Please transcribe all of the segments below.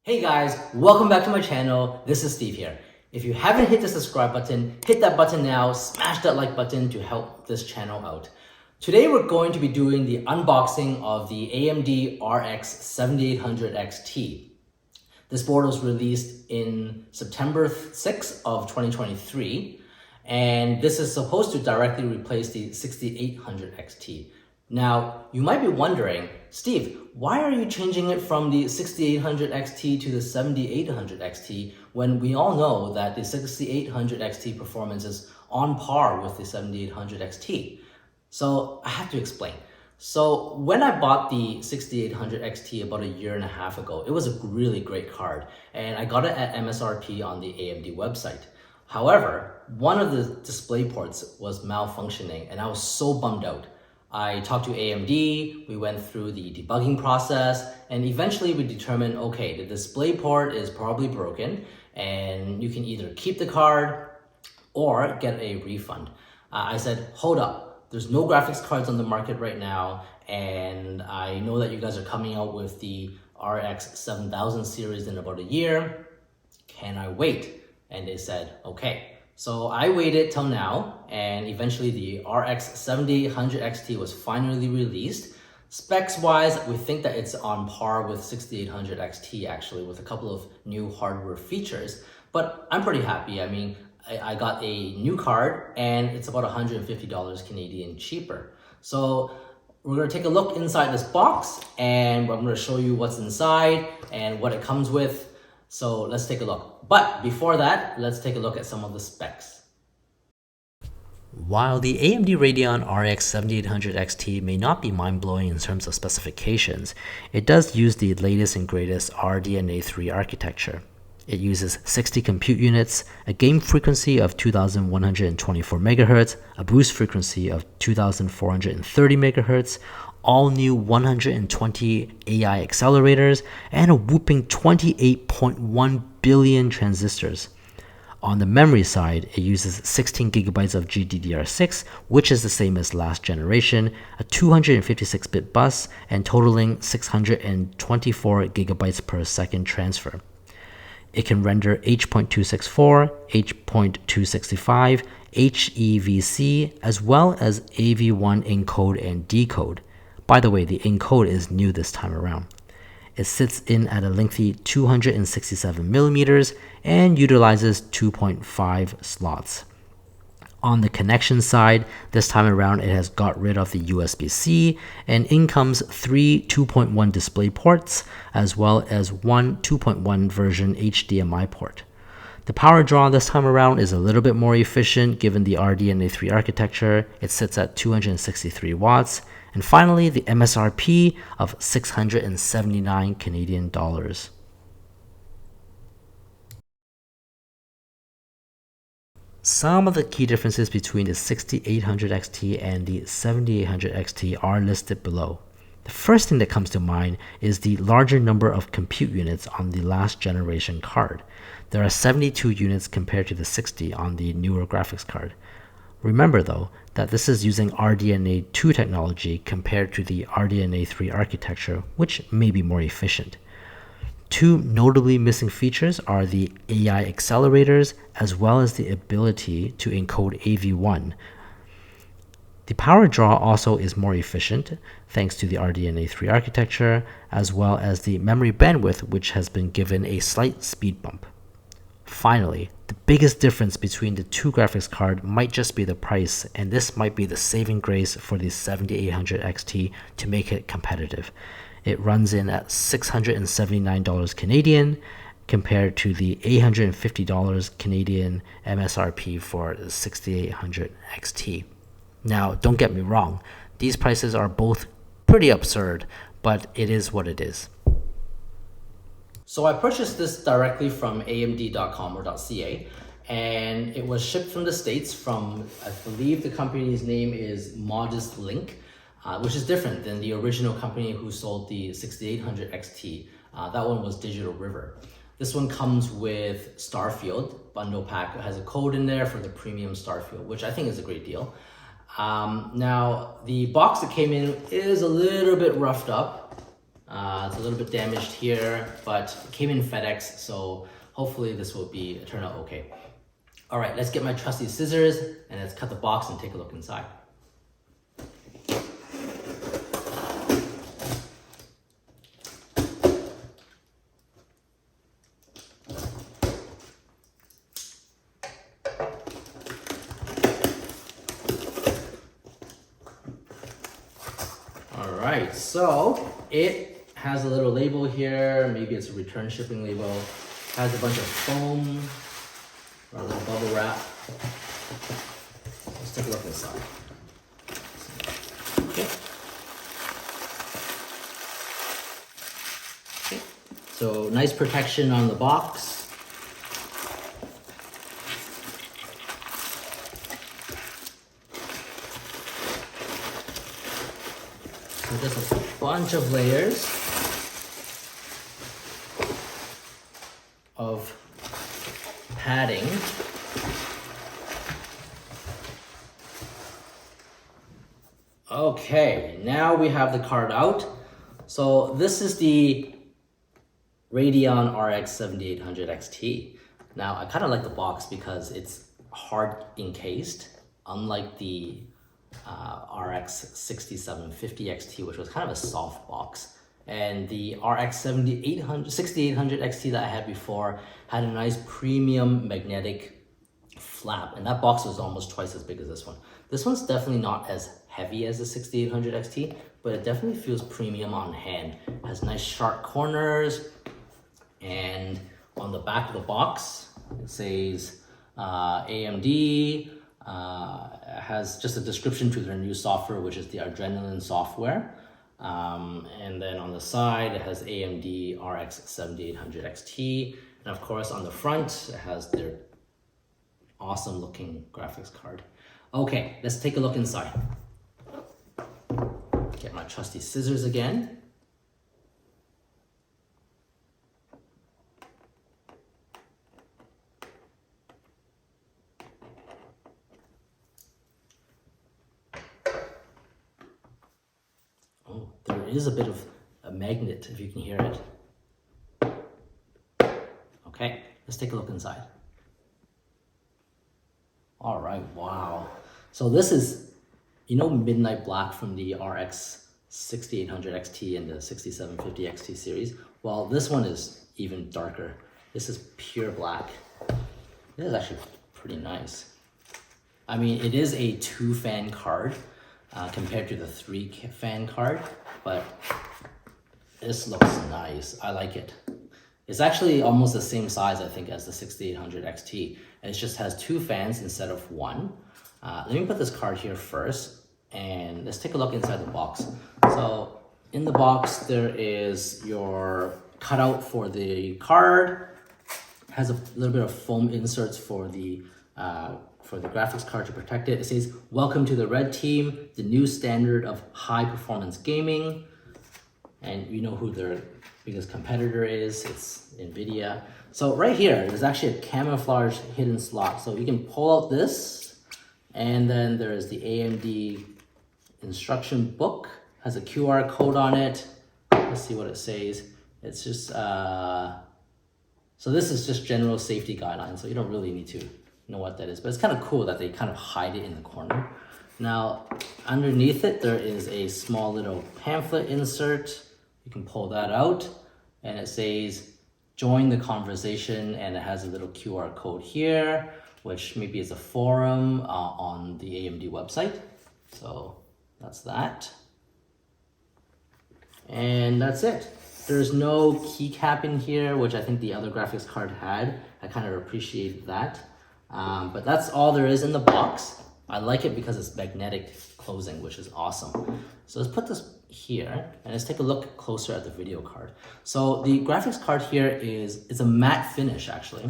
Hey guys, welcome back to my channel. This is Steve here. If you haven't hit the subscribe button, hit that button now, smash that like button to help this channel out. Today we're going to be doing the unboxing of the AMD RX 7800 XT. This board was released in September 6th of 2023, and this is supposed to directly replace the 6800 XT. Now, you might be wondering, Steve, why are you changing it from the 6800 XT to the 7800 XT when we all know that the 6800 XT performance is on par with the 7800 XT? So I have to explain. So when I bought the 6800 XT about a year and a half ago, it was a really great card, and I got it at MSRP on the AMD website. However, one of the display ports was malfunctioning, and I was so bummed out. I talked to AMD, we went through the debugging process, and eventually we determined, okay, the display port is probably broken, and you can either keep the card or get a refund. I said, hold up, there's no graphics cards on the market right now, and I know that you guys are coming out with the RX 7000 series in about a year. Can I wait? And they said, okay. So I waited till now, and eventually the RX 7800 XT was finally released. Specs wise, we think that it's on par with 6800 XT actually, with a couple of new hardware features. But I'm pretty happy. I mean, I got a new card and it's about $150 Canadian cheaper. So we're gonna take a look inside this box, and I'm gonna show you what's inside and what it comes with. So let's take a look. But before that, let's take a look at some of the specs. While the AMD Radeon RX 7800 XT may not be mind-blowing in terms of specifications, it does use the latest and greatest RDNA 3 architecture. It uses 60 compute units, a game frequency of 2124 MHz, a boost frequency of 2430 MHz, all new 120 AI accelerators, and a whooping 28.1 billion transistors. On the memory side, it uses 16 GB of GDDR6, which is the same as last generation, a 256-bit bus, and totaling 624 GB per second transfer. It can render H.264, H.265, HEVC, as well as AV1 encode and decode. By the way, the encode is new this time around. It sits in at a lengthy 267 millimeters and utilizes 2.5 slots. On the connection side, this time around it has got rid of the USB-C, and in comes 3 2.1 display ports as well as one 2.1 version HDMI port. The power draw this time around is a little bit more efficient given the RDNA 3 architecture. It sits at 263 watts. And finally, the MSRP of 679 Canadian dollars. Some of the key differences between the 6800 XT and the 7800 XT are listed below. The first thing that comes to mind is the larger number of compute units on the last generation card. There are 72 units compared to the 60 on the newer graphics card. Remember though, that this is using RDNA 2 technology compared to the RDNA 3 architecture, which may be more efficient. Two notably missing features are the AI accelerators as well as the ability to encode AV1. The power draw also is more efficient thanks to the RDNA 3 architecture, as well as the memory bandwidth, which has been given a slight speed bump. Finally, the biggest difference between the two graphics cards might just be the price, and this might be the saving grace for the 7800 XT to make it competitive. It runs in at $679 Canadian compared to the $850 Canadian MSRP for the 6800 XT. Now, don't get me wrong, these prices are both pretty absurd, but it is what it is. So I purchased this directly from amd.com or .ca, and it was shipped from the States from, I believe the company's name is Modest Link, which is different than the original company who sold the 6800 XT. That one was Digital River. This one comes with Starfield bundle pack. It has a code in there for the premium Starfield, which I think is a great deal. Now, the box that came in is a little bit roughed up. It's a little bit damaged here, but it came in FedEx, so hopefully this will turn out okay. All right, let's get my trusty scissors and let's cut the box and take a look inside. All right, so it has a little label here. Maybe it's a return shipping label. Has a bunch of foam or a little bubble wrap. Let's take a look inside. Okay. Okay. So nice protection on the box. So just a bunch of layers of padding. Okay, now we have the card out. So this is the Radeon RX 7800 XT. Now I kind of like the box because it's hard encased, unlike the RX 6750 XT, which was kind of a soft box. And the RX 6800 XT that I had before had a nice premium magnetic flap, and that box was almost twice as big as this one. This one's definitely not as heavy as the 6800 XT, but it definitely feels premium on hand. It has nice sharp corners, and on the back of the box, it says AMD, has just a description to their new software, which is the Adrenalin software. And then on the side, it has AMD RX 7800 XT. And of course, on the front, it has their awesome looking graphics card. Okay, let's take a look inside. Get my trusty scissors again. Oh, there is a bit of a magnet, if you can hear it. Okay, let's take a look inside. All right, wow. So this is, you know, Midnight Black from the RX 6800 XT and the 6750 XT series? Well, this one is even darker. This is pure black. This is actually pretty nice. I mean, it is a 2-fan card compared to the 3-fan card, but this looks nice. I like it. It's actually almost the same size, I think, as the 6800 XT. And it just has 2 fans instead of 1. Let me put this card here first, and let's take a look inside the box. So in the box, there is your cutout for the card. It has a little bit of foam inserts for the graphics card to protect it. It says, "Welcome to the Red Team, the new standard of high performance gaming." And you know who their biggest competitor is. It's NVIDIA. So right here, there's actually a camouflage hidden slot. So you can pull out this, and then there's the AMD instruction book. Has a QR code on it. Let's see what it says. It's just, so this is just general safety guidelines. So you don't really need to know what that is, but it's kind of cool that they kind of hide it in the corner. Now, underneath it, there is a small little pamphlet insert. You can pull that out, and it says, "Join the conversation," and it has a little QR code here, which maybe is a forum on the AMD website. So that's that. And that's it. There's no keycap in here, which I think the other graphics card had. I kind of appreciate that. But that's all there is in the box. I like it because it's magnetic closing, which is awesome. So let's put this here and let's take a look closer at the video card. So the graphics card here it's a matte finish, actually.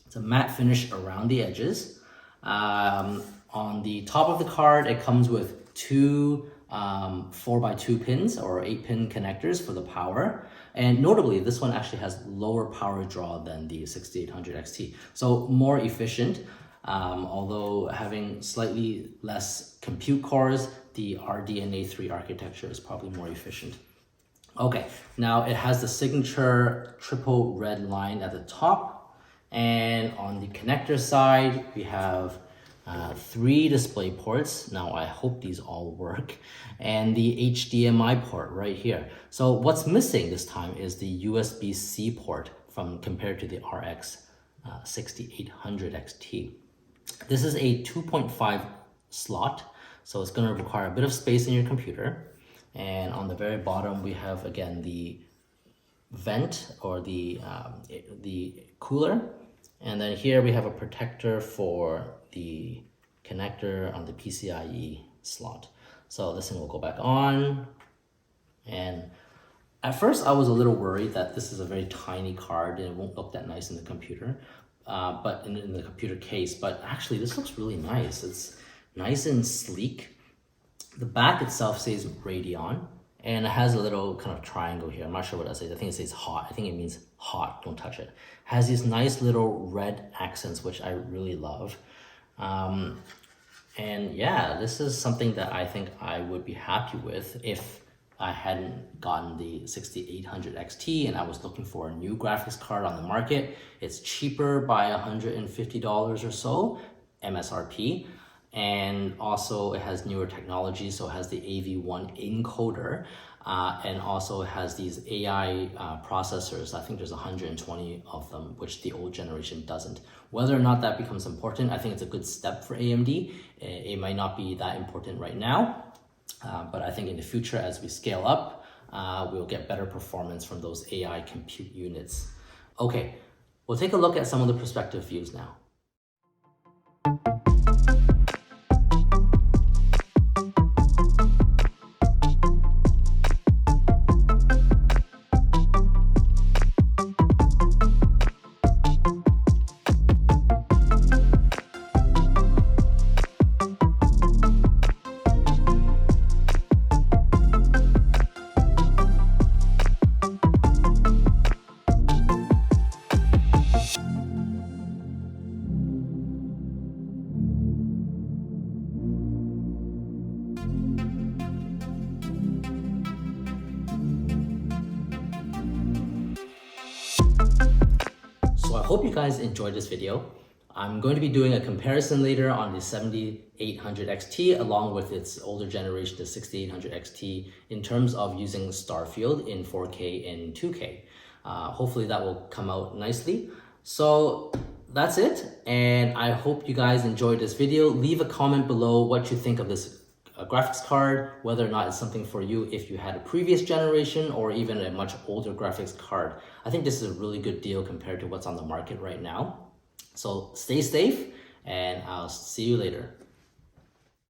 It's a matte finish around the edges. On the top of the card, it comes with 2 4x2 pins or 8-pin connectors for the power. And notably, this one actually has lower power draw than the 6800 XT. So more efficient, although having slightly less compute cores, the RDNA 3 architecture is probably more efficient. Okay, now it has the signature triple red line at the top, and on the connector side we have 3 display ports. Now I hope these all work, and the HDMI port right here. So what's missing this time is the USB-C port from compared to the RX 6800 XT. This is a 2.5 slot, so it's going to require a bit of space in your computer. And on the very bottom, we have again the vent or the cooler, and then here we have a protector for the connector on the PCIe slot. So this thing will go back on, and at first I was a little worried that this is a very tiny card and it won't look that nice in the computer, but in the computer case. But actually, this looks really nice. It's nice and sleek. The back itself says Radeon, and it has a little kind of triangle here. I'm not sure what that says. I think it says hot. I think it means hot, don't touch it. Has these nice little red accents, which I really love. And yeah, this is something that I think I would be happy with if I hadn't gotten the 6800 XT and I was looking for a new graphics card on the market. It's cheaper by $150 or so, MSRP. And also it has newer technology, so it has the AV1 encoder, and also it has these AI processors. I think there's 120 of them, which the old generation doesn't. Whether or not that becomes important, I think it's a good step for AMD. It might not be that important right now, but I think in the future, as we scale up, we'll get better performance from those AI compute units. Okay, we'll take a look at some of the perspective views now. So I hope you guys enjoyed this video. I'm going to be doing a comparison later on the 7800 XT along with its older generation, the 6800 XT, in terms of using Starfield in 4K and 2K. Hopefully that will come out nicely. So that's it, and I hope you guys enjoyed this video. Leave a comment below what you think of this graphics card, whether or not it's something for you if you had a previous generation or even a much older graphics card. I think this is a really good deal compared to what's on the market right now. So stay safe, and I'll see you later.